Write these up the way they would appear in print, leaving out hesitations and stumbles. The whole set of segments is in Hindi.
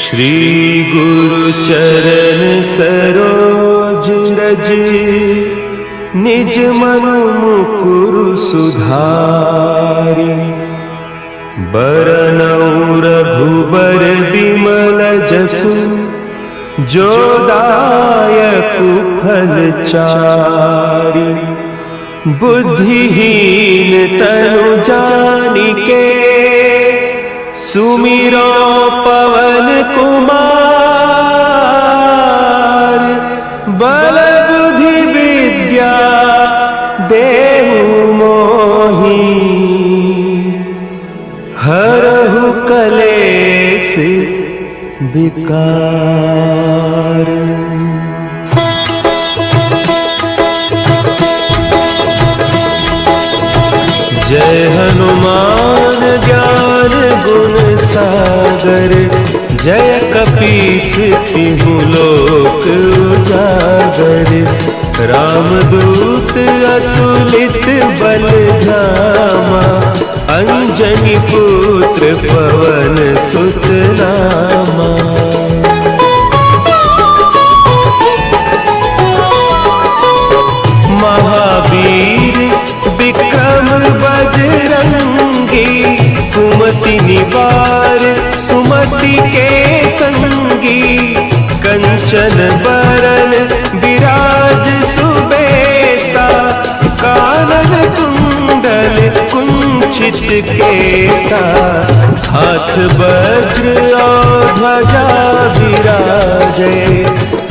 श्री गुरु चरण सरोज रज, निज मन मुकुरु सुधारि। बरनउँ रघुबर बिमल जसु, जो दायकु फल चारि। बुद्धिहीन तनु जानिके, सुमिरो पवन कुमार। बल बुद्धि विद्या देहु मोहि, हरहु कलेस विकार। जय हनुमान ज्ञान गुण सागर, जय कपीस तिहु लोक उजागर। रामदूत अतुलित बल धामा, अंजनी पुत्र पवन सुत नामा। महावीर विक्रम बजरंगी, कुमति निवार सुमति के संगी। कंचन बरन विराज सुबेसा, कानन कुंडल कुंचित केसा। हाथ वज्र और ध्वजा विराजे,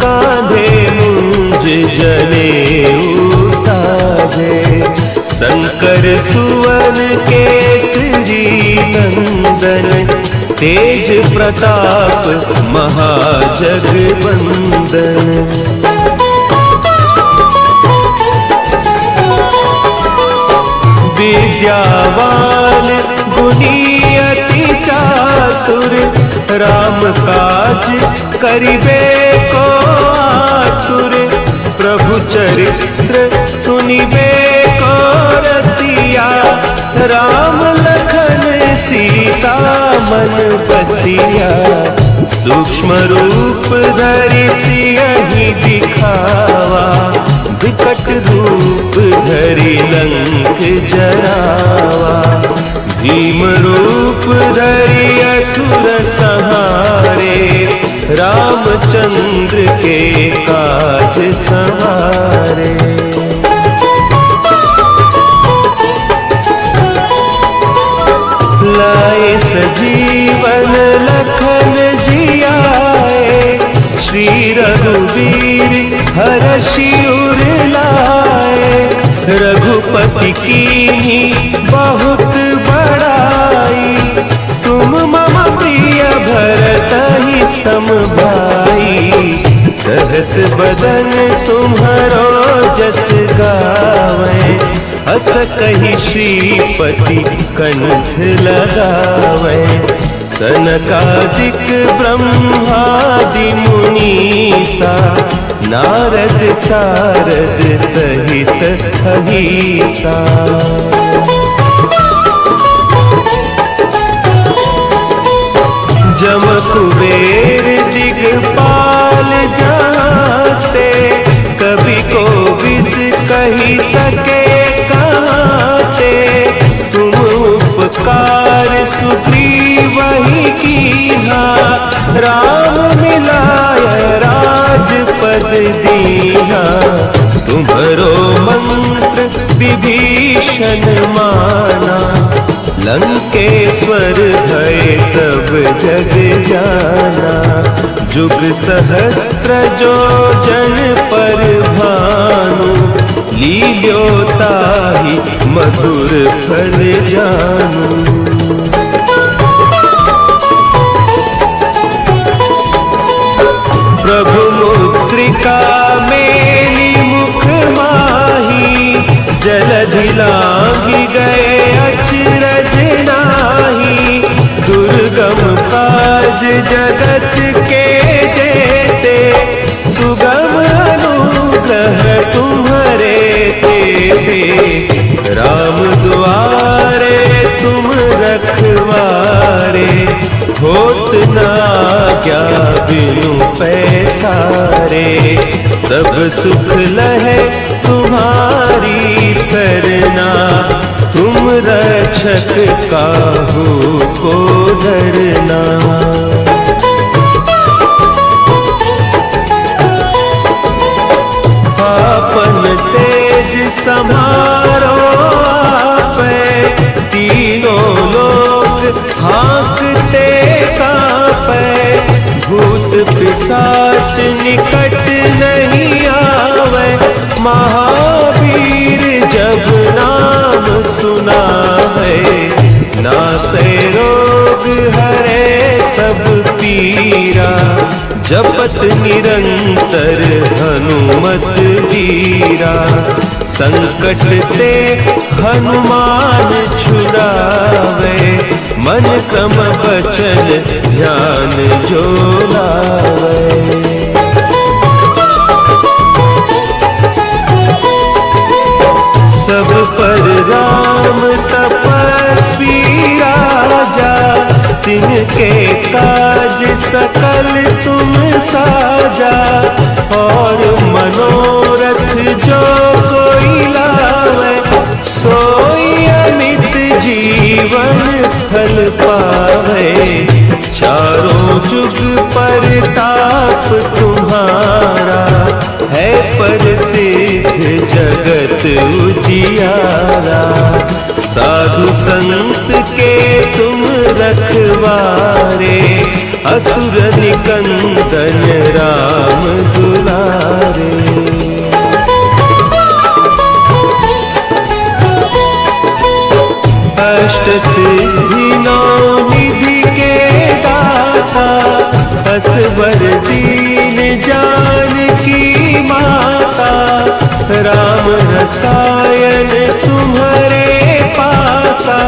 कांधे मुंज जनेऊ साजे। शंकर सुवन केसरी नंदन, तेज प्रताप महाजगवंदन। विद्यावान गुणी अति चातुर, राम काज करिबे को आतुर। प्रभु चरित्र सुनिबे को रसिया, राम लखन सीता मन बसिया। सूक्ष्म रूप धरि सियहि दिखावा, विकट रूप धरि लंक जरावा। भीम रूप धरि असुर संहारे, रामचंद्र के काज सवारे। लाए सजीवन लखन जियाए, श्री रघुवीर हरषि उर लाए। रघुपति कीन्ही बहुत बड़ाई, तुम मम प्रिय भरतहि सम भाई। सहस बदन तुम्हरो जस गावै, हस कहि श्रीपति कंठ लगावै। सनकादिक ब्रह्मादि मुनीसा, नारद सारद सहित अहीसा। जम कुबेर दिगपाल जाते, कवि कोविद कही सके कहते। तुम उपकार सुग्रीवहि कीन्हा, राम मिलाय राजपद दीन्हा। तुम्हरो मंत्र विभीषण माना, लंकेश्वर भय सब जग जाना। जुग सहस्त्र जो जन पर भानु, लील्यो ताहि मधुर फल जानू। प्रभु मुद्रिका मेली मुख माही, जलधि लांघि गए अचरज नाही। दुर्गम काज जगत के जेते, सुगम अनुग्रह तुम्हरे तेते। राम दुआरे तुम रखवारे, होत न आज्ञा बिनु पैसारे। सब सुख लहे तुम्हारी सरना, तुम रक्षक काहू को डरना। आपन तेज समारो आपे, तीनों लोग हाँकते कांपे। भूत पिशाच निकट नहीं आवे, महावीर जब नाम सुनावे। नासे रोग हरे सब पीरा, जपत निरंतर हनुमत वीरा। संकट ते हनुमान छुड़ावे, मन क्रम बचन ध्यान जो लावे। सब पर राम तपस्वी राजा, तिनके काज सकल तुम साजा। और मनोरथ जो कोई लावे, सोई अमित जीवन फल पावे। चारों जुग परताप तुम्हारा, है प्रसिद्ध जगत उजियारा। साधु संत के तुम रखवारे, असुर निकंदन राम दुलारे। अष्ट सिद्धि नौ निधि के दाता, असवर दीन जानकी माता। राम रसायन तुम्हारे पासा,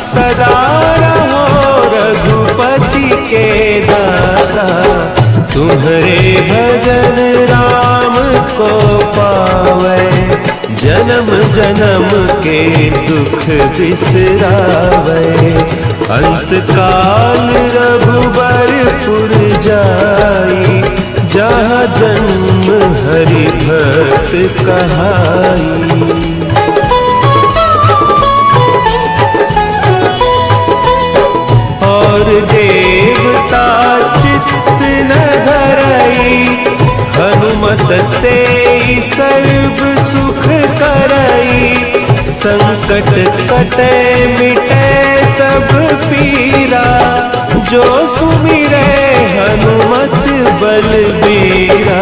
सदा रहो रघुपति के दासा। तुम्हारे भजन राम को पावे, जन्म जन्म के दुख बिसरावे। अंत काल रघुबरपुर जाई, जहाँ जन्म हरि भक्त कहाई। और देवता चित्त न धरई, हनुमत से सर्व सुख करई। संकट कटे मिटे सब पीरा, जो सुमिरे हनुमत बलबीरा।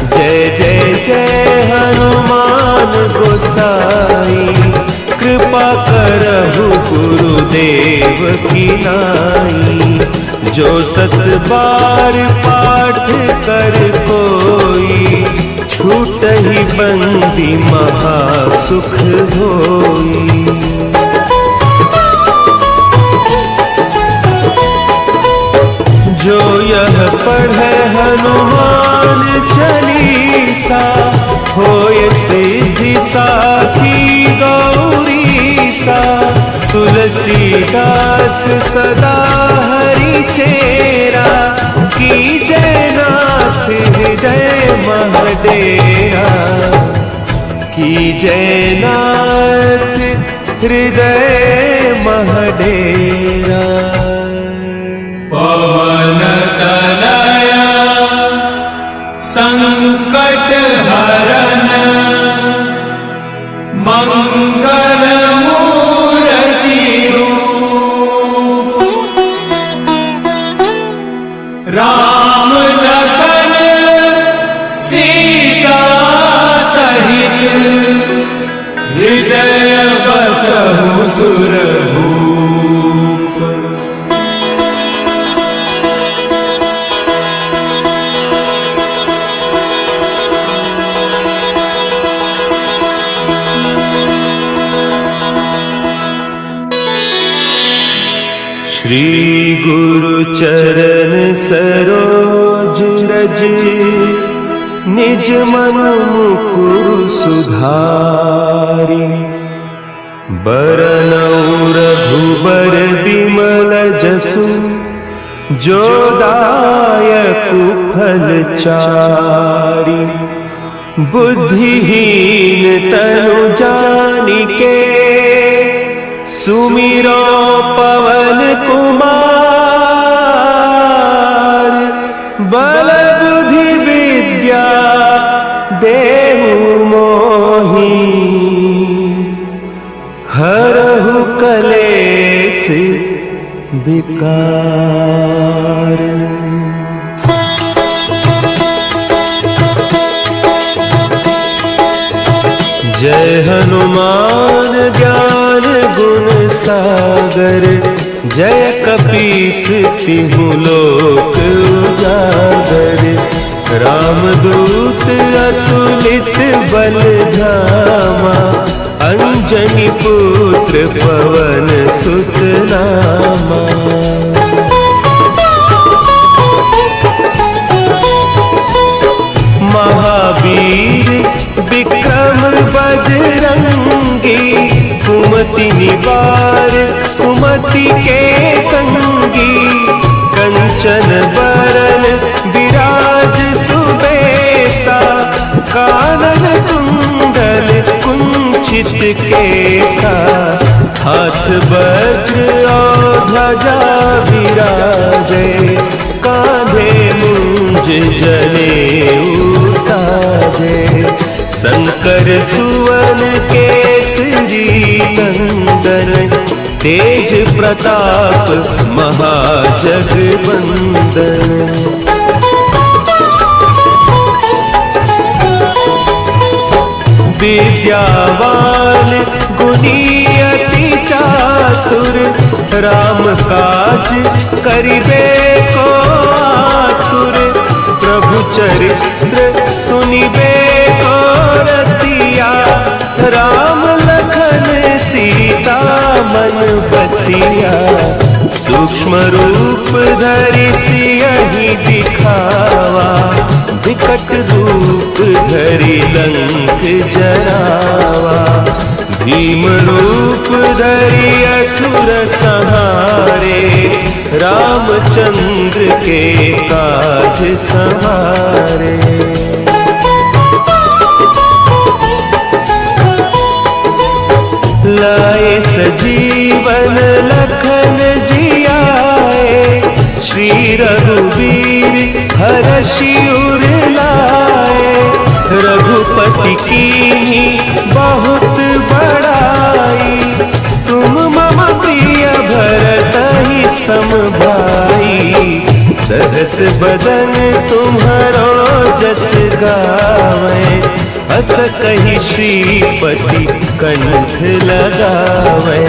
जय जय जय हनुमान गोसाई, कृपा करहु गुरुदेव की नाई। जो सत बार पाठ कर कोई, छूटहि बंदी महासुख होई। जो यह पढ़े हनुमान चालीसा, होय सिद्धि साखी गौरीसा। तुलसीदास सदा हरि चेरा, कीजय नाथ हृदय महडेरा। कीजय नाथ हृदय महडेरा। पवन तनया संकट हरन, मंगल मूर्ति रूप। राम लखन सीता सहित, हृदय बसहु सुरभूप। श्री गुरु चरण सरोज रज, निज मन मुकुर सुधारि। बरनउँ रघुबर बिमल जसु, जो दायकु फल चारि। बुद्धिहीन तनु जानिके, सुमिरो पवन कुमार। बल बुद्धि विद्या देहु मोहि, हरहु कलेस विकार। जय हनुमान ज्ञान गुण सागर, जय कपीस तिहु लोक उजागर। रामदूत अतुलित बल धामा, अंजनी पुत्र पवन सुत नामा। महावीर विक्रम बजरंगी, कुमति निवार सुमति के संगी। कंचन बरन विराज सुबेसा, कानन कुंडल कुंचित केसा। हाथ वज्र और ध्वजा विराजे, कांधे मुंज जनेऊ साजे। शंकर सुवन केसरी नंदन, तेज प्रताप महाजगवंदन। विद्यावान गुणी अति चातुर, राम काज करिबे को आतुर। प्रभु चरित्र सुनिबे को रसिया, राम लखन सीता मन बसिया। सूक्ष्म रूप धरि सियहि दिखावा, विकट रूप धरि लंक जरावा। भीम रूप धरि असुर संहारे, रामचंद्र के काज सवारे। लाए सजीवन लखन जियाए, श्री रघुवीर हरषि उर लाए। रघुपति कीन्ही बहुत बड़ाई, तुम मम प्रिय भरतहि सम भाई। सहस बदन तुम्हरो जस गावे, हस कहि श्रीपति कंठ लगावे।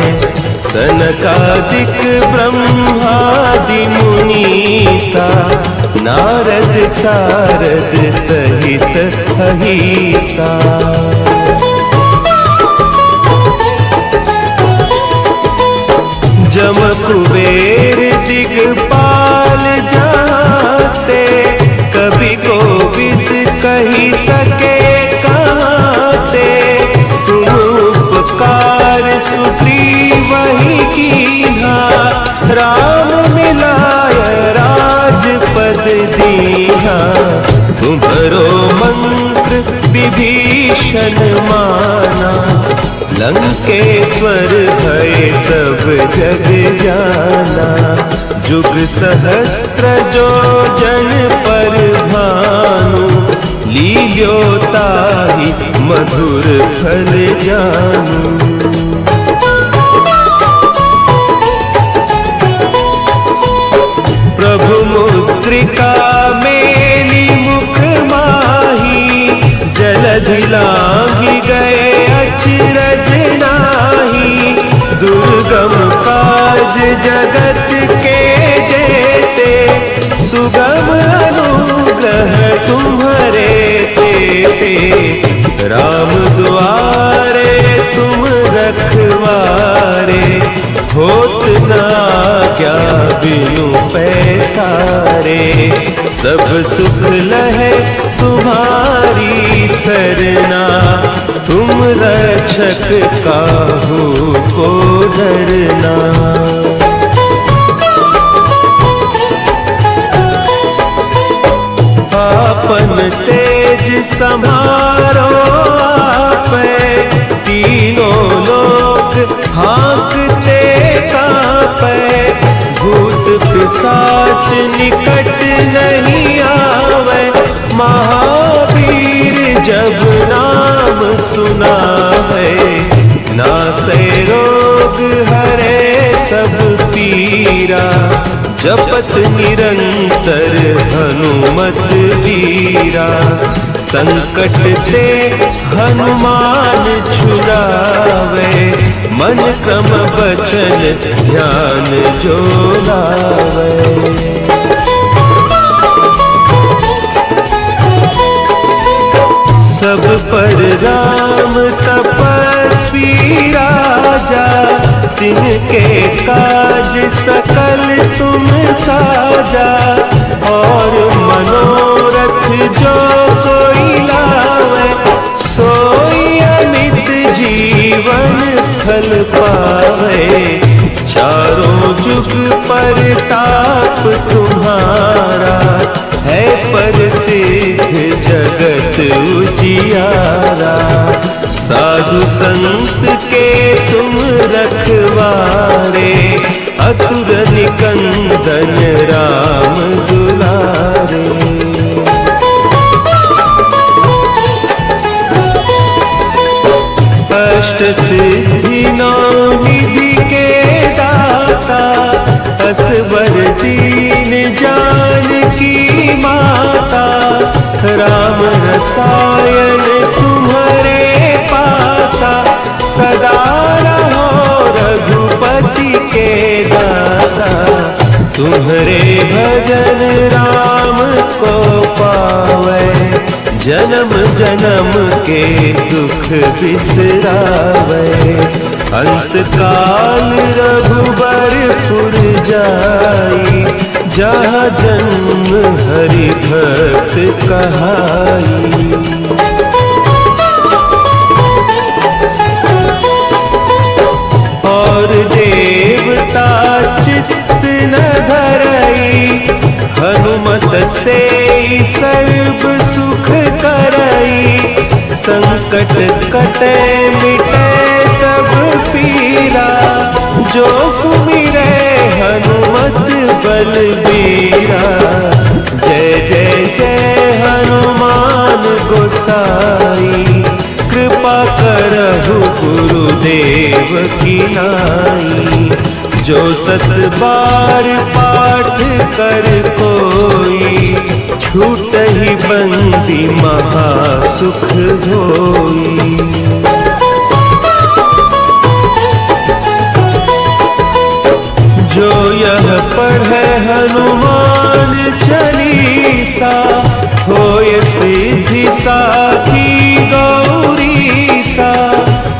सनकादिक ब्रह्मादि मुनीसा, नारद सारद सहित अहीसा। जम कुबेर दिगपाल जाते, कवि कोविद कही सके कहते। तुम उपकार सुग्रीवहि कीन्हा, राम मिलाय राजपद दीन्हा। तुम्हरो मंत्र विभीषण माना, लंकेश्वर भय सब जग जाना। जुग सहस्त्र जो जन पर भानु, लील्यो ताहि मधुर फल जानू। प्रभु मुद्रिका मेली मुख माही, जलधि लांघि गए अचरज नाही। दुर्गम काज जगत के जेते, सुगम अनुग्रह तुम्हरे तेते। राम दुआरे तुम रखवारे, होत न क्या बिनु पैसारे। सब सुख लहे तुम्हारी सरना, तुम रक्षक काहू को डरना। आपन तेज समारो आपे, तीनों लोक हाँकते कांपे। भूत पिशाच निकट नहीं आवे, महावीर जब नाम सुनावे। नासे रोग हरे सब पीरा, जपत निरंतर हनुमत वीरा। संकट ते हनुमान छुड़ावे, मन क्रम वचन ध्यान जो लावे। सब पर राम तपस्वी राजा, तिनके काज सकल तुम साजा। और मनोरथ जो कोई लावे, सोई अमित जीवन फल पावे। चारों जुग परताप तुम्हारा, है प्रसिद्ध जगत उजियारा। साधु संत के तुम रखवारे, असुर निकंदन राम दुलारे। अष्ट सिद्धि नौ निधि के दाता, असवर दीन जानकी माता। राम रसायन तुम्हारे पासा, सदा रहो रघुपति के दासा। तुम्हारे भजन राम को पावे, जन्म जन्म के दुख बिसरावे। अंत काल रघुबरपुर जाई, जहाँ जन्म हरि भक्त कहाई। और देवता चित्त न धरई, हनुमत से सर्व सुख करई। संकट कटे मिटे सब पीरा, जो सुमिरे हनुमत बलबीरा। जय जय जय हनुमान गोसाई, कृपा करहु गुरुदेव की नाई। जो सत बार पाठ कर कोई, छूटहि बंदी महा सुख होई। जो यह पढ़े हनुमान चालीसा, होय सिद्धि साखी गौरीसा।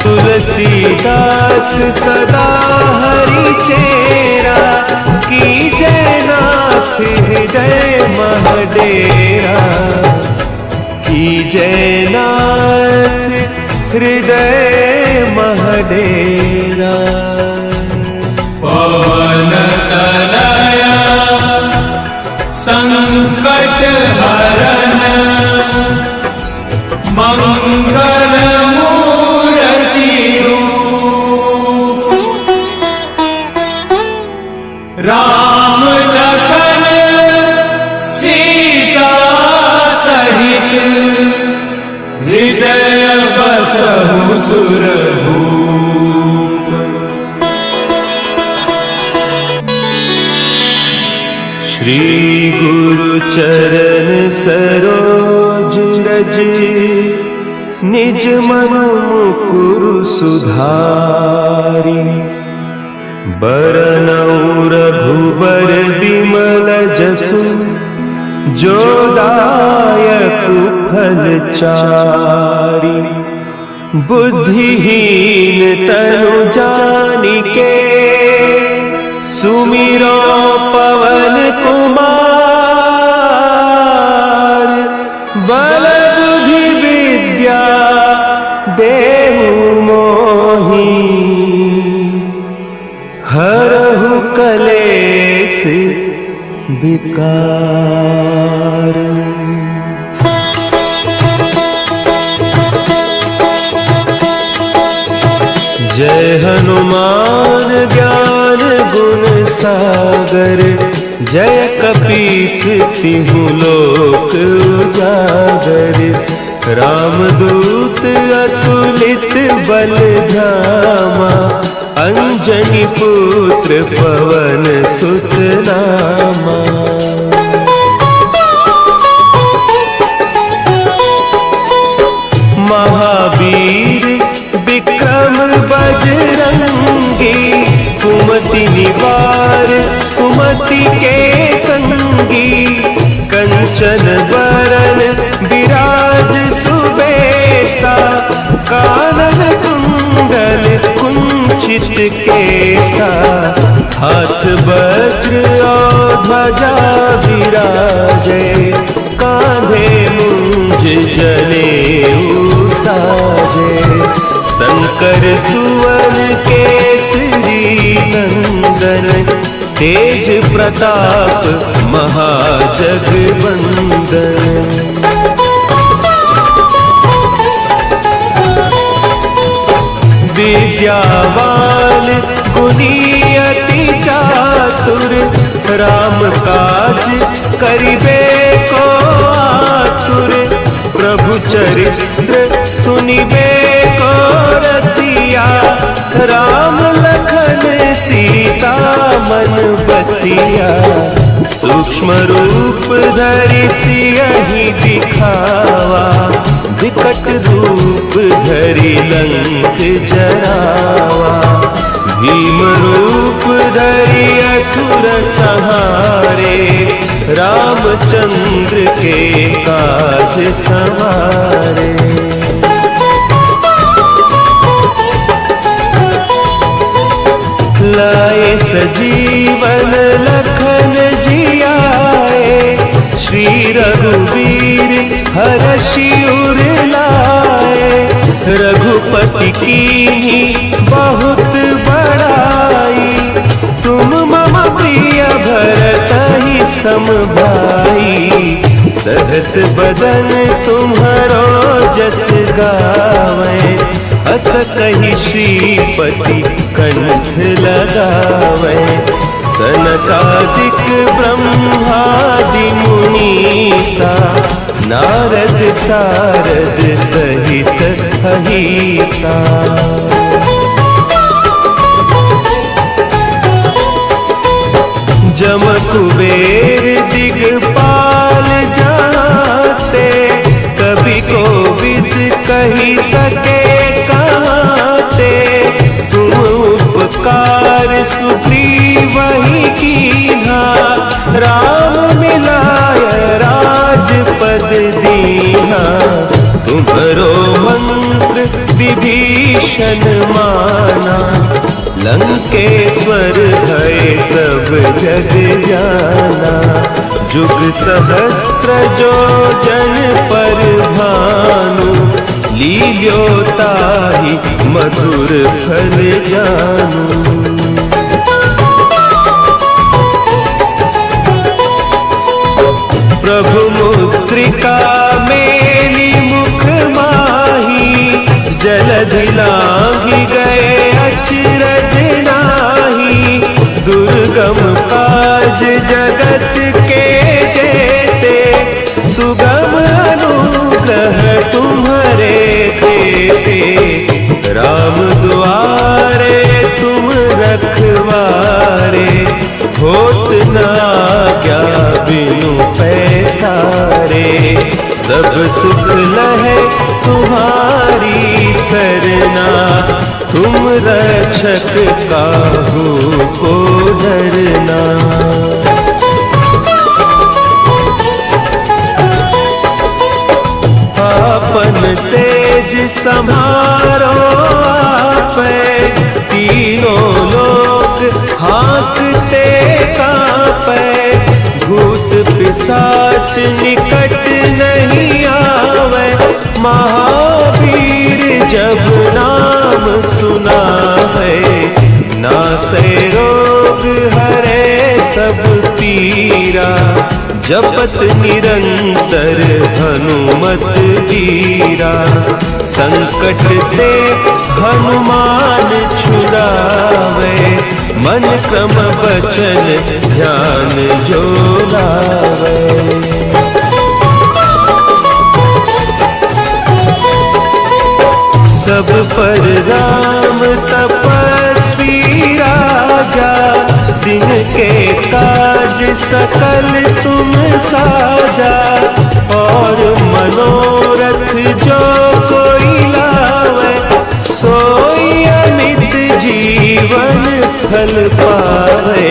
तुलसीदास सदा हरि चेरा, कीजय नाथ हृदय महडेरा। कीजय नाथ हृदय महडेरा। पवन तनया संकट हरन, मंगल मूर्ति रूप। राम लखन सीता सहित, हृदय बसहु सुरभूप। श्री गुरु चरण सरोज रज, निज मन मुकुरु सुधारि। बरनउँ रघुबर बिमल जसु, जो दायक फल चारि। बुद्धिहीन तनु जानिके, सुमिरो पवन कुमार, बल बुद्धि विद्या देहु मोहि, हरहु कलेस विकार। जय हनुमान ज्ञान गुण सागर, जय कपीस तिहु लोक उजागर। रामदूत अतुलित बल धामा, अंजनी पुत्र पवन सुत नामा। महावीर विक्रम बजरंगी, कुमति निवार सुमति के संगी। कंचन बरन विराज सुबेसा, कानन कुंडल कुंचित केसा। हाथ वज्र और ध्वजा विराजे, कांधे मुंज जनेऊ साजे। शंकर सुवन केसरी नंदन, तेज प्रताप महाजगवंदन। विद्यावान गुणी अति चातुर, राम काज करिबे को आतुर। प्रभु चरित्र सुनिबे को रसिया, राम लखन सीता मन बसिया। सूक्ष्म रूप धरि सियहि दिखावा, विकट रूप धरि लंक जरावा। भीम रूप धरि असुर संहारे, रामचंद्र के काज सवारे। लाए सजीवन लखन जियाए, श्री रघुवीर हरषि उर लाए। रघुपति कीन्ही बहुत बड़ाई, तुम मम प्रिय भरतहि सम भाई। सहस बदन तुम्हरो जस गावै, अस कहि श्रीपति कंठ लगावै। सनकादिक ब्रह्मादि मुनीसा, नारद सारद सहित अहीसा। जम कुबेर दिगपाल जाते, कवि कोविद कही सके कहते। तुम उपकार सुग्रीवहि कीन्हा, राम मिलाय राजपद दीन्हा। तुम्हरो मंत्र विभीषण माना, लंकेश्वर भय सब जग जाना। जुग सहस्त्र जो जन पर भानु, लील्यो ताहि मधुर फल जानू। प्रभु मुद्रिका मेली मुख माही, जलधि लांघि गए अचरज नाही। दुर्गम काज जगत के जेते, सुगम अनुग्रह तुम्हारे तेते। राम दुआरे तुम रखवारे, होत न आज्ञा बिनु पैसारे। सब सुख लहे तुम्हारी सरना, तुम रक्षक काहू को डरना। आपन तेज समारो आपै, तीनों लोक हांकते कांपै। पिशाच निकट नहीं आवे, महावीर जब नाम सुना है, नासे रोग हरे सब पीरा, जपत निरंतर हनुमत वीरा, संकट ते हनुमान छुड़ावे, मन क्रम वचन ध्यान जो लावे। सब पर राम तपस्वी राजा, दिन के काज सकल तुम साजा, और मनोरथ जो कोई लावे, सोई अमित जीवन फल पावे,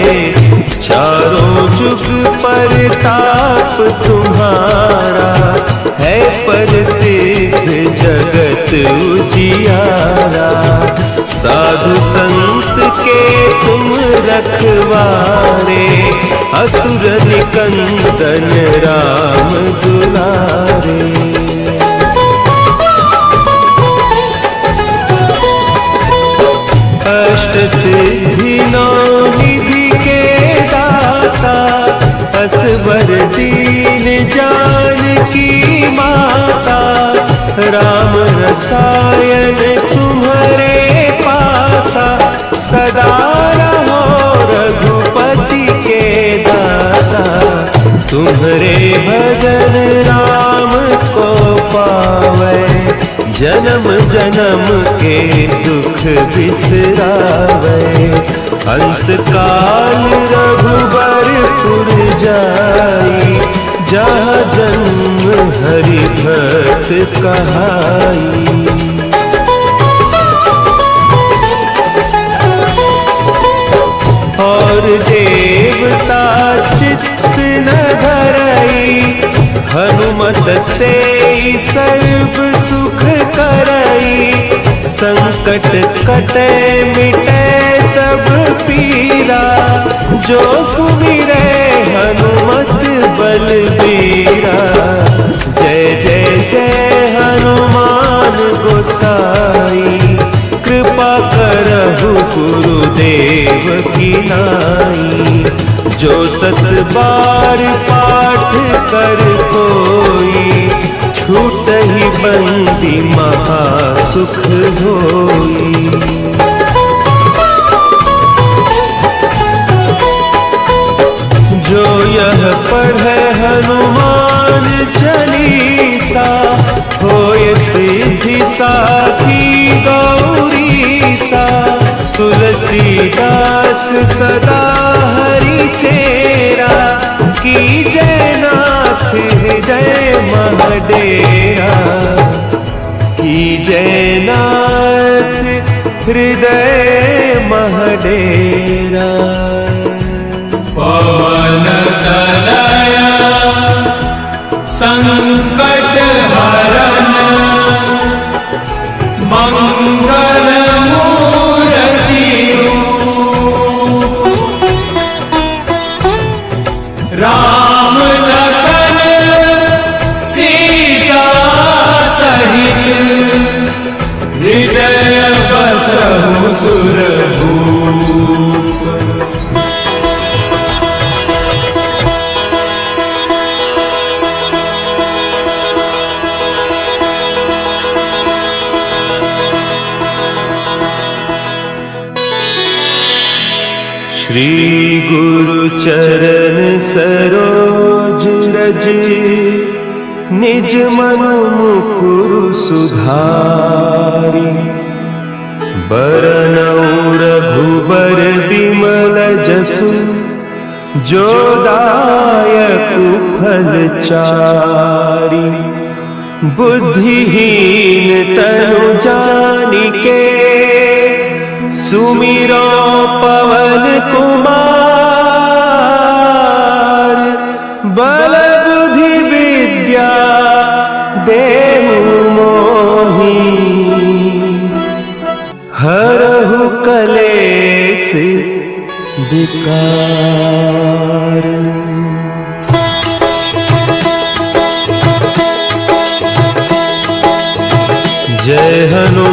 चारों जुग परताप तुम्हारा, है प्रसिद्ध जगत उजियारा, साधु संत के तुम रखवारे, असुर निकंदन राम दुलारे। अष्ट सिद्धि नौ निधि के दाता, असवर दीन जानकी माता, राम रसायन तुम्हारे पासा, सदा रहो रघुपति के दासा, तुम्हारे भजन राम को पावे, जन्म जन्म के दुख बिसरावे, अंत काल रघुबरपुर जाई, जहाँ जन्म हरि भक्त कहाई। और देवता चित्त न धरई, हनुमत से सर्व सुख करई, संकट कटे मिटे सब पीरा, जो सुमिरे हनुमत बलबीरा, जय जय जय हनुमान गोसाई, कृपा करहु गुरुदेव की नाई, जो सत बार पाठ कर कोई, छूटहि बंदी महासुख होई। जो यह पढ़े हनुमान चालीसा, होय सिद्धि साखी गौरीसा, तुलसीदास सदा हरि चेरा, की जय नाथ हृदय महडेरा, की जय नाथ हृदय महडेरा। पवन तनया संकट हरन, मंगल मूर्ति रूप, राम लखन सीता सहित, हृदय बसहु सुरभूप। श्री गुरु चरण सरोज रज, निज मन मुकुर सुधारी, बरनउँ रघुबर बिमल जसु, जो दायक फल चारि, बुद्धिहीन तनु जानिके, सुमिरो पवन कुमार, बल बुद्धि विद्या देहु मोहि, हरहु कलेश विकार।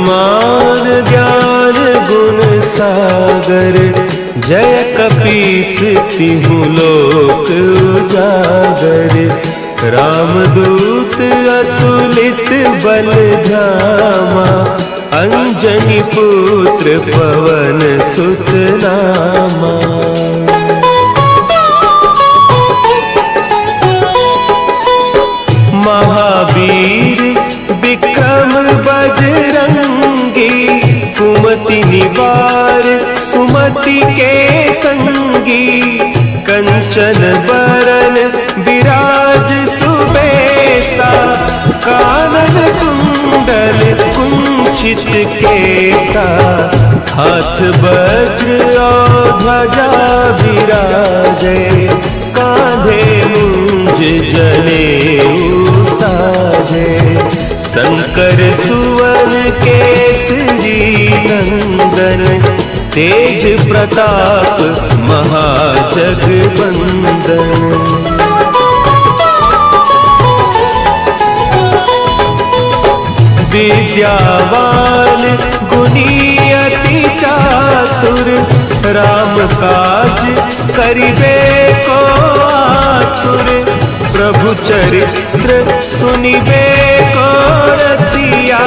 गुणमान ज्ञान गुण सागर, जय कपीस तिहु लोक उजागर। रामदूत अतुलित बल धामा, अंजनी पुत्र पवन सुत नामा। महावीर विक्रम बजरंगी, कुमति निवार सुमति के संगी। कंचन बरन विराज सुबेसा, कानन कुंडल कुंचित केसा। हाथ वज्र और ध्वजा विराजे, कांधे मुंज जनेऊ साजे। शंकर सुवन केसरी नंदन, तेज प्रताप महाजगवंदन। विद्यावान गुणी अति चातुर, राम काज करिबे को आतुर। प्रभु चरित्र सुनिबे को रसिया,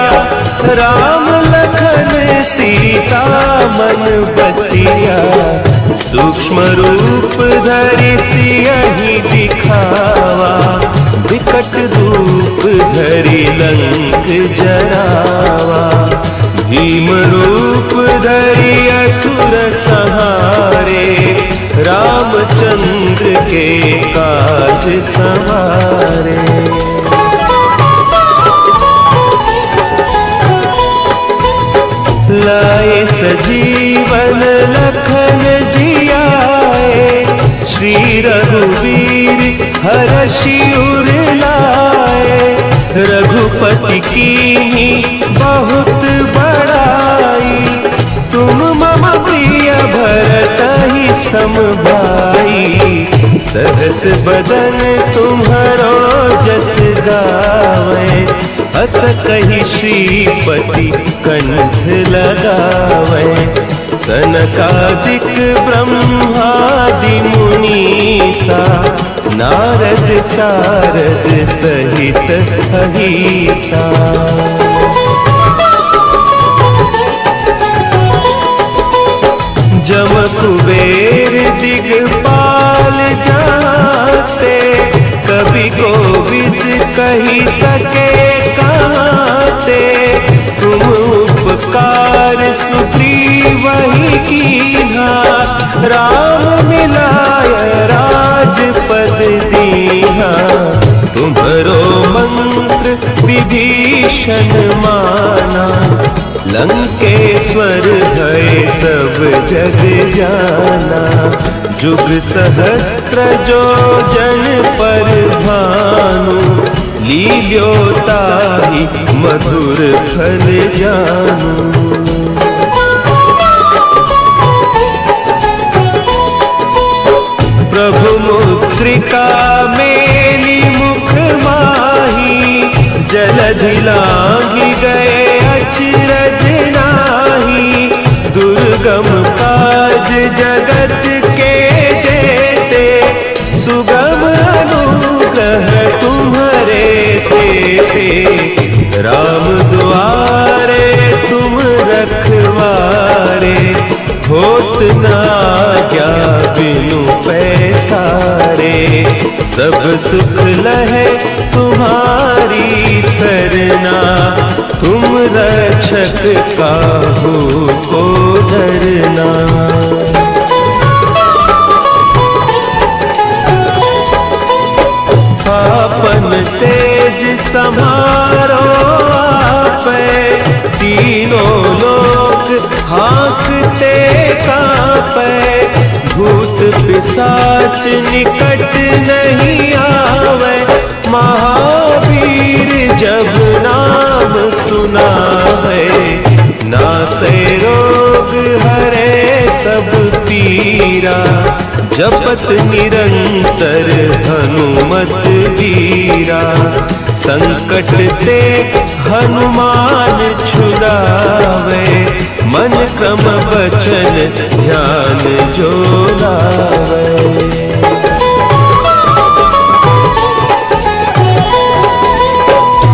राम लखन सीता मन बसिया। सूक्ष्म रूप धरि सियहि दिखावा, विकट रूप धरि लंक जरावा। भीम रूप धरि असुर संहारे, रामचंद्र के काज संवारे। लाए सजीवन लखन जियाए, श्री रघुवीर हरषि उर लाए। रघुपति कीन्ही बहुत बड़ाई, तुम मम प्रिय भरतहि सम भाई। सहस बदन तुम्हरो जस गावे, अस कहि श्रीपति कंठ लगावे। सनकादिक ब्रह्मादि मुनीसा, नारद सारद सहित अहीसा। जम कुबेर दिगपाल जाते, कवि कोविद कही सके कहते। तुम उपकार सुग्रीवहि कीन्हा, राम मिलाय राजपद दीन्हा। तुम्हरो मंत्र विभीषण माना, लंकेश्वर है सब जग जाना। जुग सहस्त्र जो जन पर भानु, लील्योताहि मधुर फल जानू। प्रभु मुद्रिका मेली मुख माही, जलधि लांघि गए अचरज नाही। दुर्गम काज जगत के जेते, सुगम अनुग्रह तुम्हारे थे। राम दुआरे तुम रखवारे, होत न आज्ञा बिनु पैसारे। सब सुख लहे तुम्हारी सरना, तुम रक्षक काहू को डरना। आपन तेज समारो आपै, तीनों लोक हाँकते कांपै। भूत पिशाच निकट नहीं आवे, महावीर जब नाम सुनावे। नासै रोग हरे सब पीरा, जपत निरंतर हनुमत वीरा। संकट ते हनुमान छुड़ावे, मन क्रम बचन ध्यान जो लावे।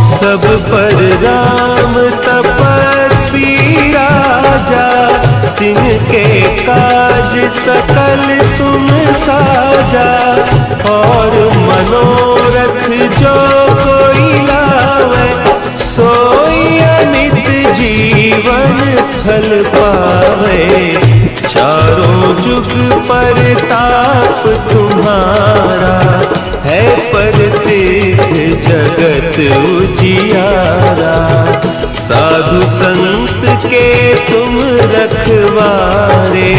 सब पर राम तपस्वी राजा, तिनके काज सकल तुम साजा। और मनोरथ जो कोई लावे, सोई अमित जीवन फल पावे। चारों जुग परताप तुम्हारा, है प्रसिद्ध जगत उजियारा। साधु संत के तुम रखवारे,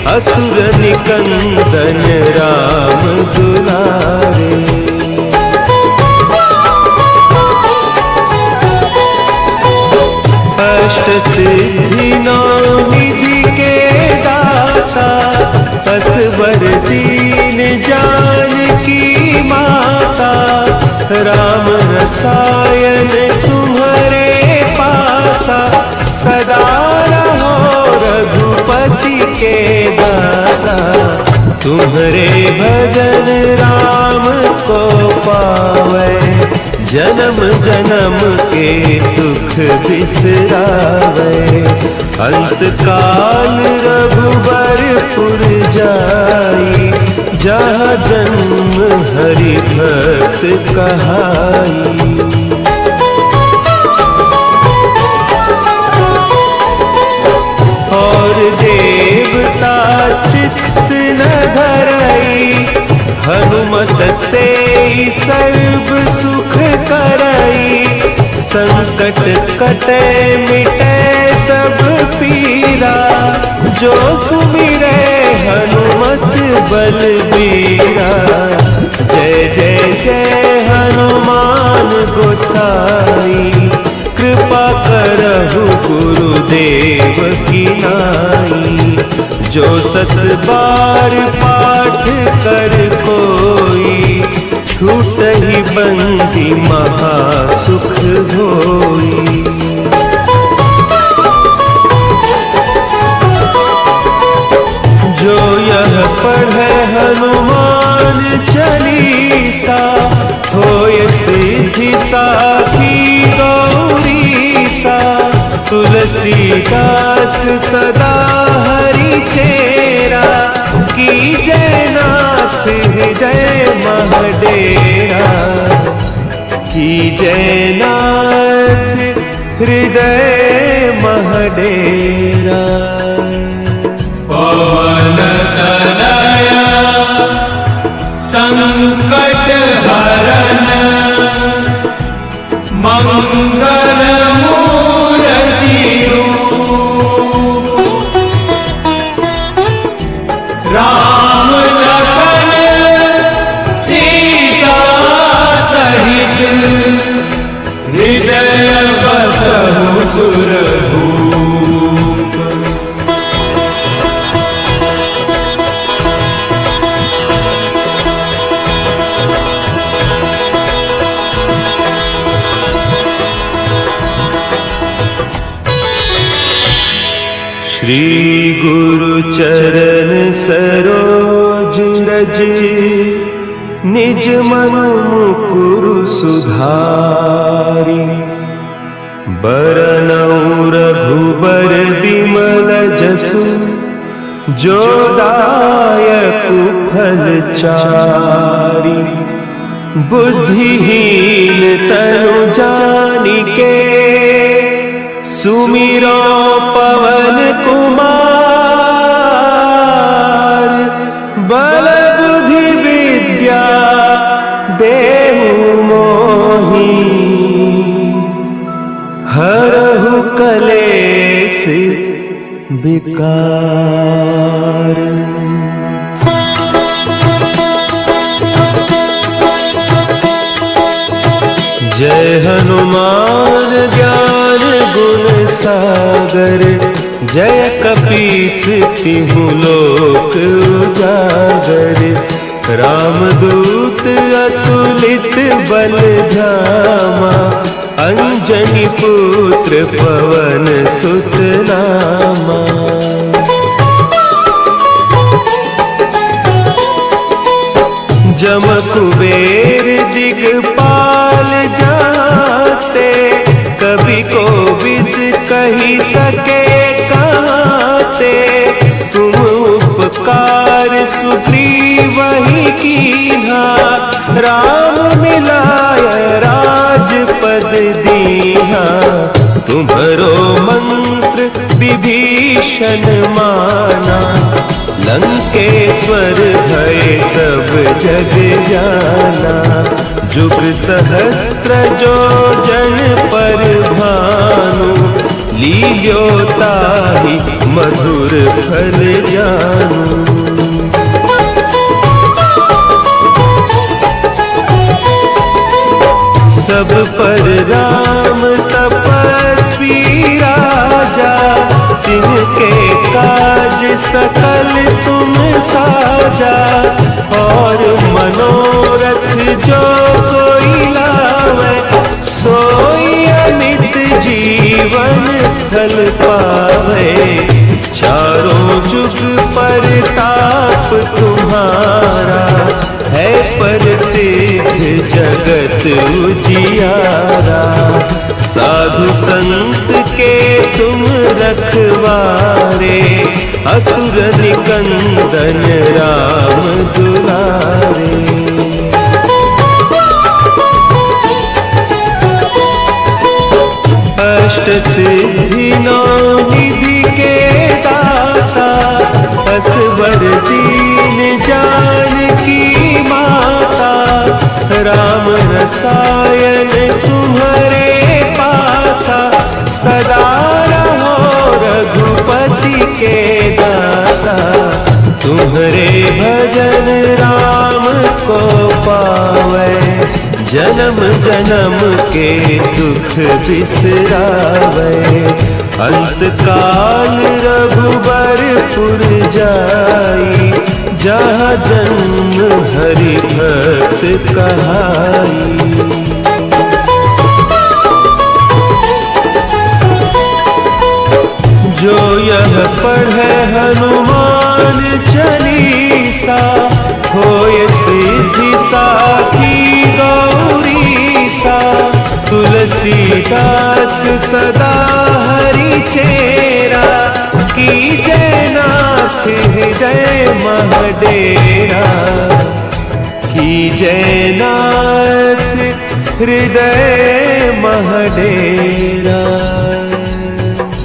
असुर निकंदन राम दुलारे। अष्ट सिद्धि नौ निधि के दाता, असवर दीन जानकी माता। राम रसायन तुम्हारे पासा, सदा रहो रघुपति के दासा। तुम्हारे भजन राम को पावे, जन्म जन्म के दुख बिसरावे। अंत काल रघुबरपुर जाई, जहाँ जन्म हरि भक्त कहाई। और देवता चित्त न धरई, हनुमत से सर्व सुख करई। संकट कटे मिटे सब पीरा, जो सुमिरे हनुमत बलबीरा। जय जय जय हनुमान गोसाई, कृपा करहु गुरुदेव की नाई। जो सत बार पाठ कर कोई, छूटहि बंदी महासुख होई। जो यह पढ़े हनुमान चालीसा, होय सिद्धि साखी गौरीसा। तुलसीदास सदा हरि चेरा, की जय नाथ हृदय महडेरा। की जय नाथ हृदय महडेरा। पवन तनया संकट हरन, मंगल मूर्ति रूप। राम लखन सीता सहित, हृदय बसहु सुरभूप। श्री गुरु चरण सरोज रज, निज मन मुकुरु सुधारी। बरनउँ रघुबर बिमल जसु, जो दायकु फल चारि। बुद्धिहीन तनु जानिके, सुमिरो पवन कुमार। बल बुद्धि विद्या देहु मोहि, हरहु कलेस विकार। जय हनुमान ज्ञान गुण सागर, जय कपीस तिहु लोक उजागर। रामदूत अतुलित बल धामा, अंजनी पुत्र पवन सुत नामा। जम कुबेर दिगपाल जाते, कवि कोविद कही सके कहते। तुम उपकार सुग्रीव ही कीन्हा, राम मिलाय राजपद दीन्हा। तुम्हरो मंत्र विभीषण माना, लंकेश्वर भय सब जग जाना। जुग सहस्त्र जो जन पर भानु, लील्यो ताहि मधुर फल जानू। सब पर राम तपस्वी राजा, तिनके काज सकल तुम साजा। और मनोरथ जो कोई लावे, सोई अमित जीवन फल पावे। चारों जुग परताप तुम्हारा, है प्रसिद्ध जगत उजियारा। साधु संत के तुम रखवारे, असुर निकंदन राम दुलारे। अष्ट सिद्धि नौ निधि के दाता, असवर दीन जानकी माता। राम रसायन तुम्हारे पासा, सदा रहो रघुपति के दासा। तुम्हारे भजन राम को पावै, जन्म जन्म के दुख बिसरावै। अंत काल रघुबरपुर जाई, जहाँ जन्म हरि भक्त कहाई। जो यह पढ़े हनुमान चालीसा, होय सिद्धि साखी गौरीसा। तुलसीदास सदा हरि चेरा, कीजय नाथ हृदय महडेरा। कीजय नाथ हृदय महडेरा।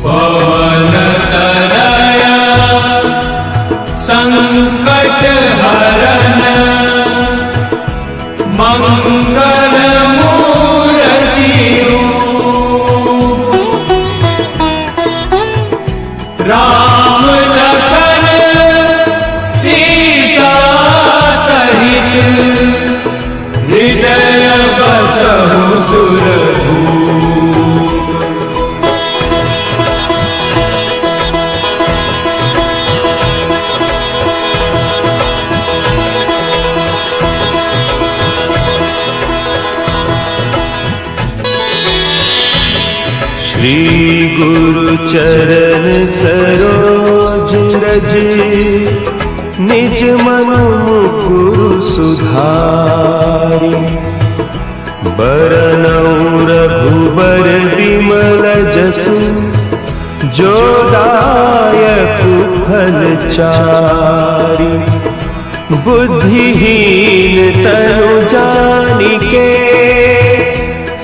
पवन तनया संकट हरन, मंगल मूर्ति रूप। राम लखन सीता सहित, हृदय बसहु सुरभूप। श्री गुरु चरण सरोज रज, निज मन मुकुर सुधारी। बरनउँ रघुबर विमल जसु, जो दायक फल चारि। बुद्धिहीन तनु जानिके,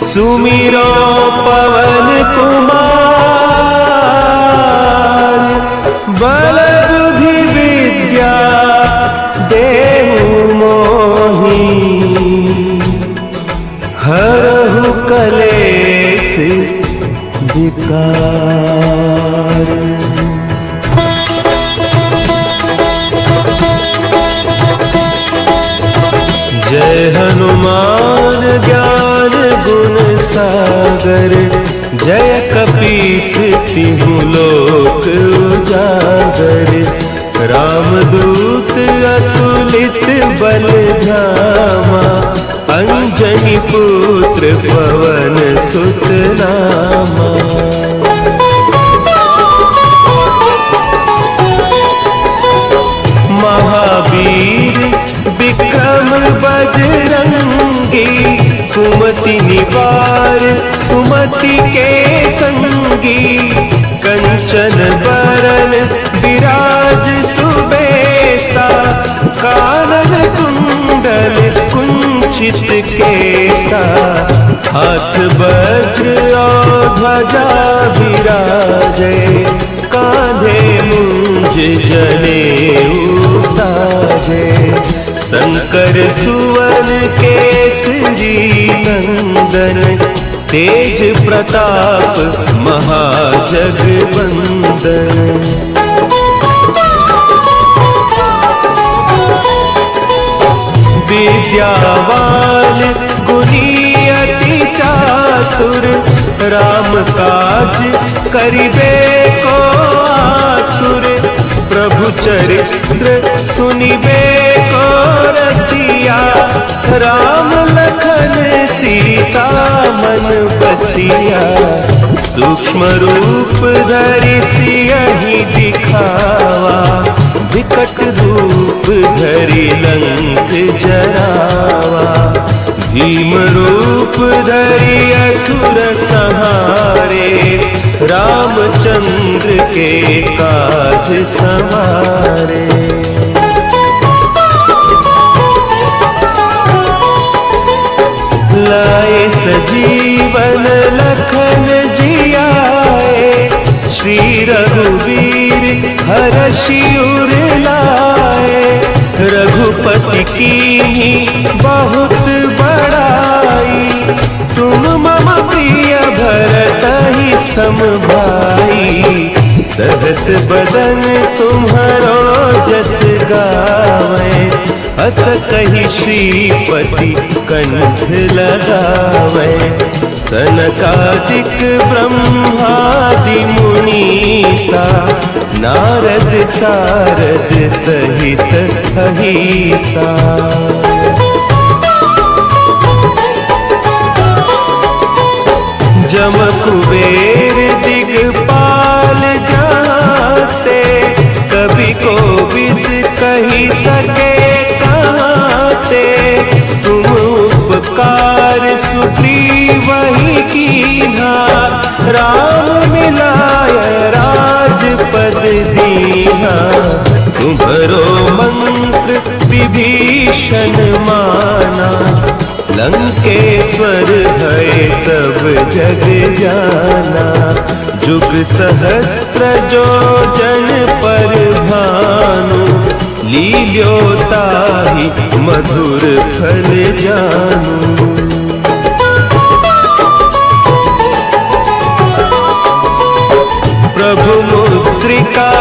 सुमिरो पवन कुमार। बल बुद्धि विद्या देहु मोहि, हरहु कलेस विकार। जय हनुमान ज्ञान गुण सागर, जय कपीस तिहु लोक उजागर। रामदूत अतुलित बल धामा, अंजनी पुत्र पवन सुत नामा। महावीर विक्रम बजरंगी, कुमति निवार सुमति के संगी। कंचन बरन विराज सुबेसा, कानन कुंडल कुंचित केसा। हाथ वज्र और ध्वजा विराजे, कांधे मुंज जनेऊ साजे। शंकर सुवन केसरी नंदन, तेज प्रताप महाजगवंदन। विद्यावान गुणी अति चातुर, राम काज करिबे को आतुर। प्रभु चरित्र सुनिबे को रसिया, राम लखन सीता मन बसिया। सूक्ष्म रूप धरि सियहि दिखावा, विकट रूप धरि लंक जरावा। भीम रूप धरि असुर संहारे, रामचंद्र के काज संवारे। लाए सजीवन लखन जियाए, श्री रघुवीर हरषि उर लाए। रघुपति कीन्ही बहुत बड़ाई, तुम मम प्रिय भरतहि सम भाई। सहस बदन तुम्हरो जस गावे, अस कहि श्रीपति कंठ लगावे। सनकादिक ब्रह्मादि मुनीसा, नारद सारद सहित अहीसा। जम कुबेर दिगपाल जाते, कवि कोविद कही सके कहते। तुम उपकार सुग्रीवहि कीन्हा, राम मिलाय राजपद दीन्हा। तुम्हरो मंत्र विभीषण माना, लंकेश्वर है सब जग जाना। जुग सहस्त्र जो जन पर भानु, लील्योताहि मधुर फल जानू। प्रभु मुद्रिका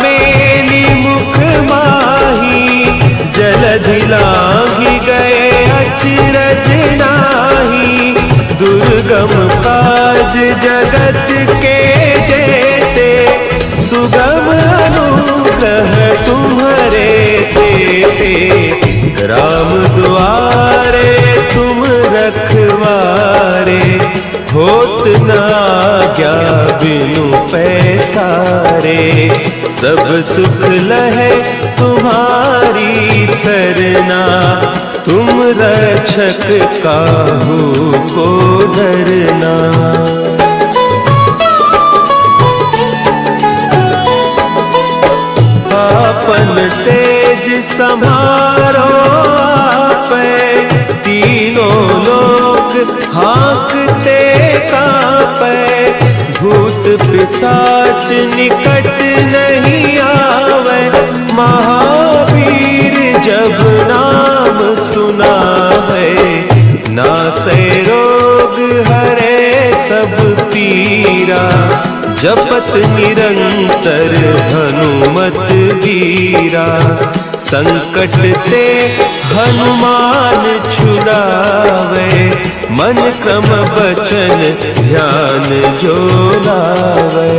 मेली मुख माही, जलधि लांघि गए अचरज नाही। दुर्गम काज जगत के जेते, सुगम अनुग्रह तुम्हारे तेते। राम दुआरे तुम रखवारे, होत न आज्ञा बिनु पैसारे। सब सुख लहे तुम्हारी सरना, तुम रक्षक काहू को डरना। आपन तेज संभारो आपै, तीनों लोक हाँकते कांपै। भूत पिशाच निकट नहीं आवे, महावीर जब नाम सुनावे। नासै रोग हरे सब पीरा, जपत निरंतर हनुमत वीरा। संकट ते हनुमान छुड़ावे, मन क्रम बचन ध्यान जो लावे।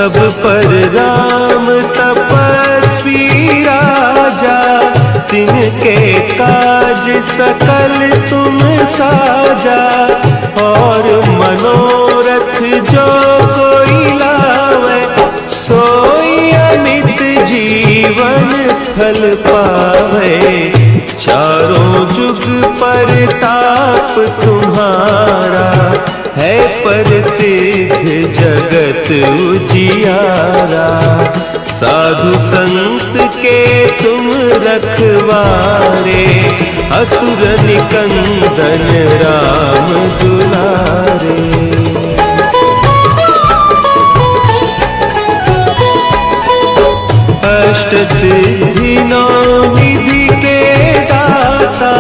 सब पर राम तपस्वी राजा, तिनके काज सकल तुम साजा। और मनोरथ जो कोई लावे, सोई अमित जीवन फल पावे। चारों जुग पर ताप तुम्हारा, है प्रसिद्ध जगत उजियारा। साधु संत के तुम रखवारे, असुर निकंदन राम दुलारे। अष्ट सिद्धि नौ निधि के दाता,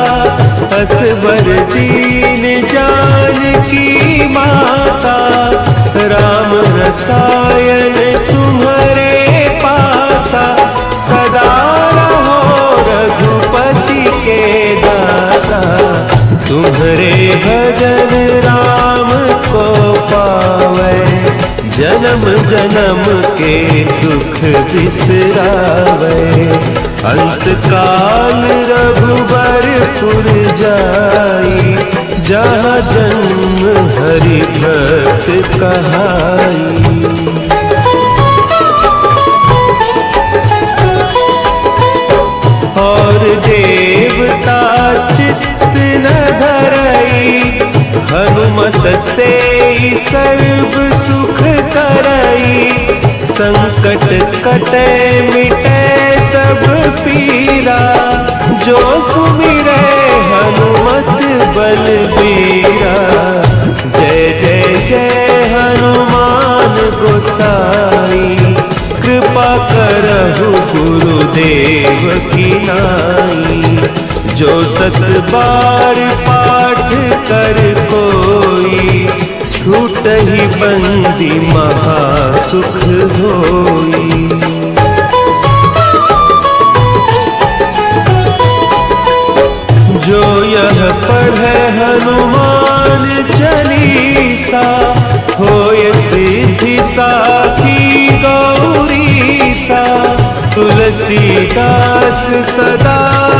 असवर दीन जानकी माता। राम रसायन तुम्हारे पासा, सदा रहो रघुपति के दासा। तुम्हारे भजन राम को पावे, जन्म जन्म के दुख बिसरावे। अंत काल रघुबरपुर जाई, जहाँ जन्म हरि भक्त कहाई। और देवता चित्त न धरई, हनुमत से सर्व सुख करई। संकट कटे मिटे सब पीरा, जो सुमिरे हनुमत बलबीरा। जय जय जय हनुमान गोसाई, कृपा करहु गुरुदेव की नाई। जो सत बार पाठ कर कोई, छूटहि बंदी महासुख होई। जो यह पढ़े हनुमान चालीसा, होय सिद्धि साखी गौरीसा। तुलसीदास सदा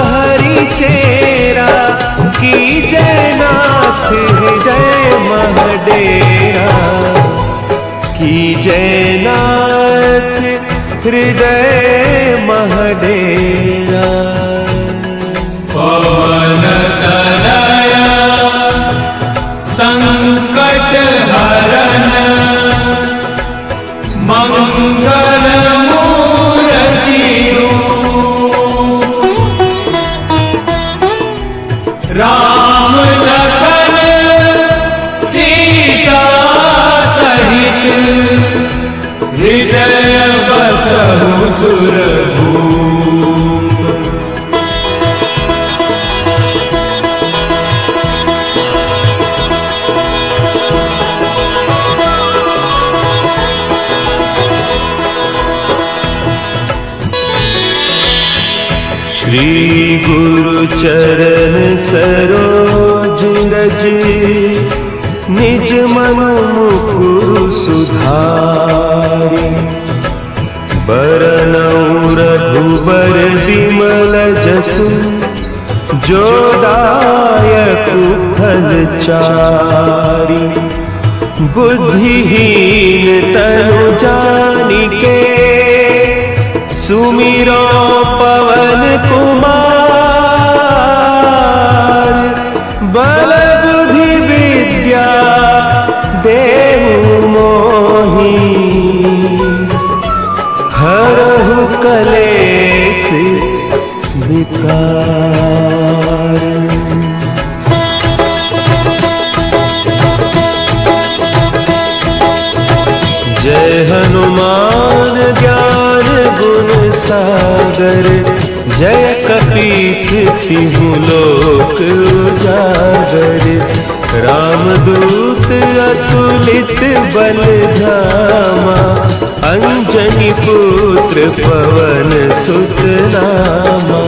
हरि चेरा, की जय नाथ हृदय महडेरा। की जय नाथ हृदय महडेरा। पवन तनया संकट हरन, मंगल मूर्ति रूप। राम लखन सीता सहित, हृदय बसहु सुरभूप। श्री गुरु चरण सरोज रज, निज मन मुकुर सुधारि। बरनउँ रघुबर बिमल जसु, जो दायक फल चारि। बुद्धिहीन तनु जानिके, सुमिरो पवन कुमार। बल बुद्धि विद्या देहु मोहि, हरहु कलेश विकार। जय हनुमान ज्ञान गुण सागर, जय कपीस तिहु लोक उजागर। रामदूत अतुलित बल धामा, अंजनी पुत्र पवन सुत नामा।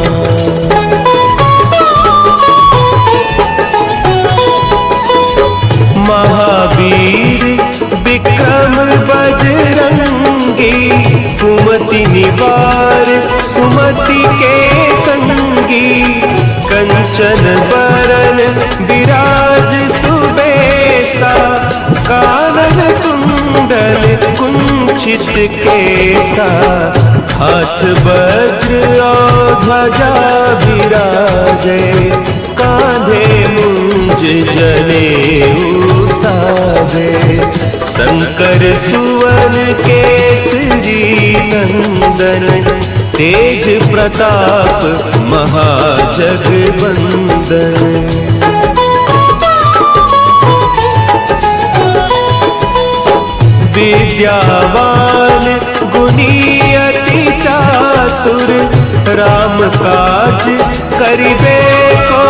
महावीर विक्रम बजरंगी, सुमति निवार सुमति के संगी, कंचन बरन विराज सुबेसा, कानन कुंडल कुंचित केसा, हाथ वज्र और ध्वजा विराजे, कांधे मुंज जनेऊ साजे, शंकर सुवन केसरी नंदन, तेज प्रताप महाजगवंदन। विद्यावान गुणी अति चातुर, राम काज करिबे को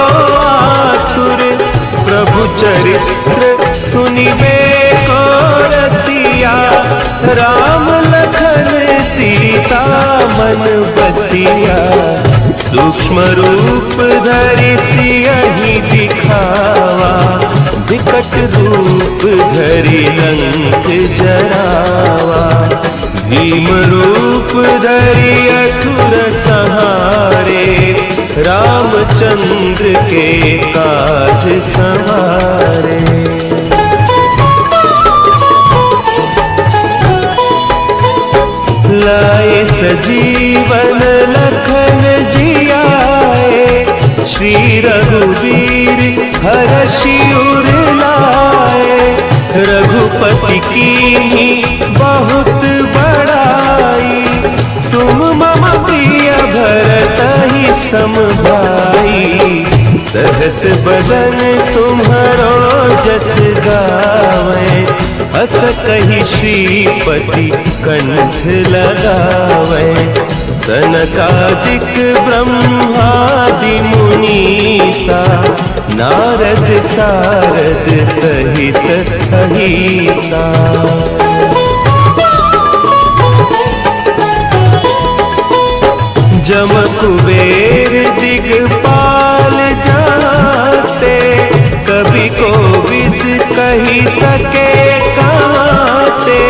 आतुर, प्रभु चरित्र सुनिबे को रसिया, राम लखन सीता मन बसिया, सूक्ष्म रूप धरि सियहि दिखावा, विकट रूप धरि लंक जरावा, भीम रूप धरि असुर संहारे, रामचंद्र के काज संवारे। लाए सजीवन लखन जियाए, श्री रघुवीर हरषि उर लाए, रघुपति कीन्ही बहुत बड़ाई, तुम मम प्रिय भरतहि सम भाई, सहस बदन तुम्हरो जस गावे, अस कहि श्रीपति कंठ लगावे, सनकादिक ब्रह्मादि मुनीसा, नारद सारद सहित अहीसा। जम कुबेर दिगपाल जाते, कवि कोविद कही सके काते,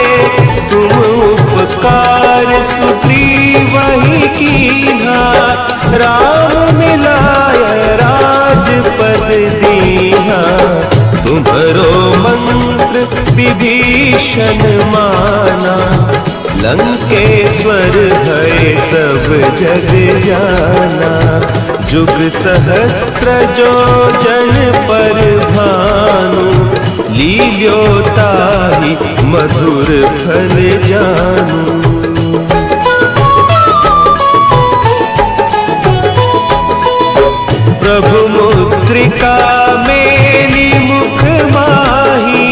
तुम उपकार सुग्रीवहि कीन्हा, राम मिलाय राजपद दीन्हा, तुम्हरो मंत्र विभीषण माना, लंकेश्वर है सब जग जाना, जुग सहस्त्र जो जन पर भानु, लील्योताहि मधुर फल जानू। प्रभु मुद्रिका मेली मुख माही,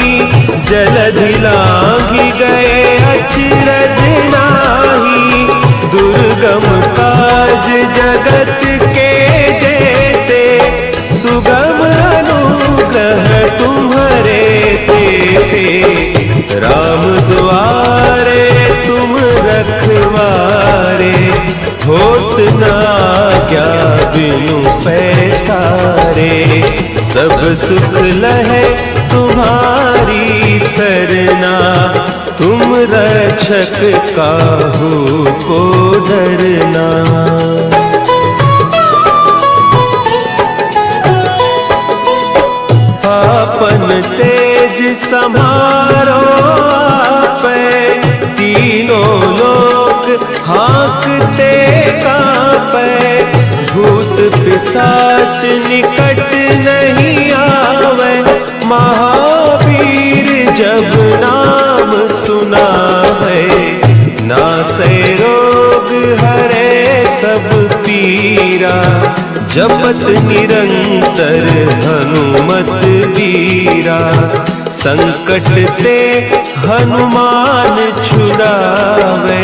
जलधि लांघि गए अचरज नाही, दुर्गम काज जगत के जेते, सुगम अनुग्रह तुम्हारे तेते, राम दुआरे तुम रखवारे, होत न आज्ञा बिनु पैसारे, सब सुख लहे तुम्हारी सरना, तुम रक्षक काहू को डरना। आपन तेज समारो आपै, तीनों लोक हाँकते कांपै, भूत पिशाच निकट नहीं आवे, महावीर जब नाम सुनावे, नासै रोग हरे सब पीरा, जपत निरंतर हनुमत बीरा, संकट ते हनुमान छुड़ावे,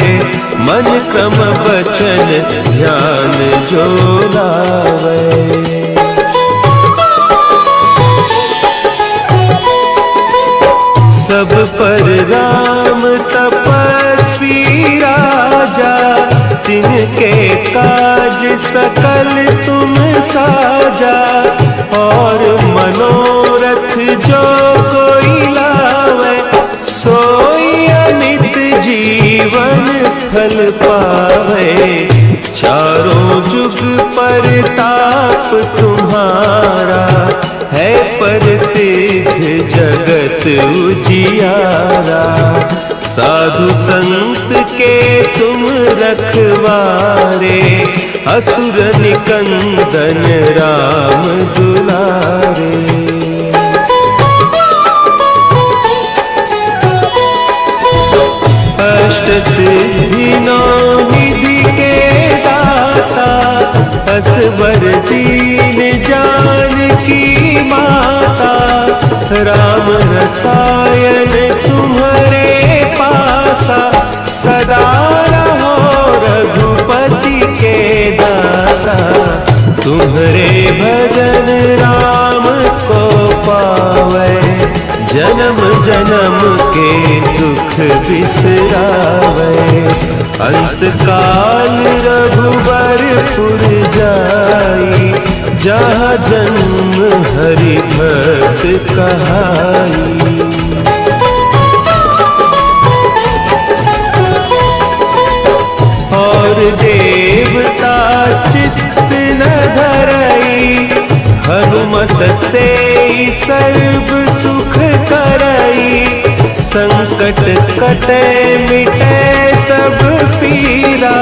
मन क्रम वचन ध्यान जो लावे। सब पर राम तपस्वी राजा, तिनके काज सकल तुम साजा, और मनोरथ जो कोई लावे, सोई अमित जी जीवन फल पावे। चारों जुग परताप तुम्हारा है प्रसिद्ध जगत उजियारा। साधु संत के तुम रखवारे असुर निकंदन राम दुलारे। अष्ट सिद्धि नौ निधि के दाता असवर दीन जानकी माता। राम रसायन तुम्हारे पासा सदा रहो रघुपति के दासा। तुम्हारे भजन राम को पावे जन्म जन्म के दुख बिसरावे। अंत काल रघुबरपुर जाई जहाँ जन्म हरि भक्त कहाई। और देवता चित्त न धरई हनुमत से सर्व सुख करई। संकट कटे मिटे सब पीरा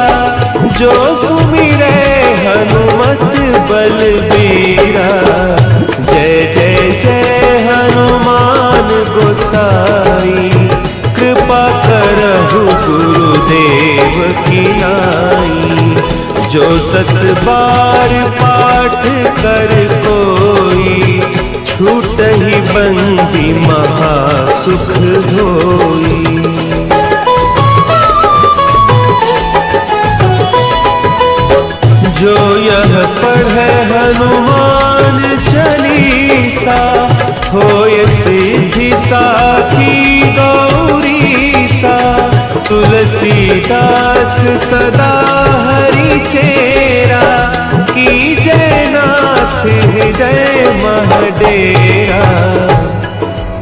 जो सुमिरे हनुमत बलबीरा। जय जय जय हनुमान गोसाई कृपा करहु गुरुदेव की नाई। जो सत बार पाठ कर कोई छूटहि बंदी महासुख होई। जो यह पढ़े हनुमान चालीसा होय सिद्धि साखी गौरीसा। तुलसीदास सदा हरि चेरा की जयनाथ हृदय महडेरा।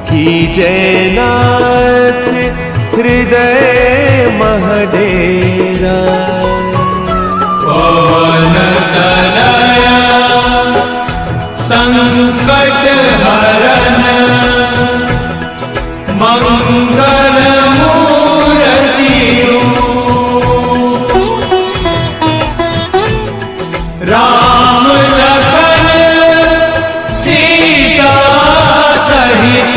की जयनाथ हृदय महडेरा। पवन तनया संकट हरन मंगल मूर्ति रूप। राम लखन सीता सहित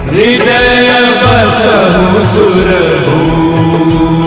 हृदय बसहु सुरभूप।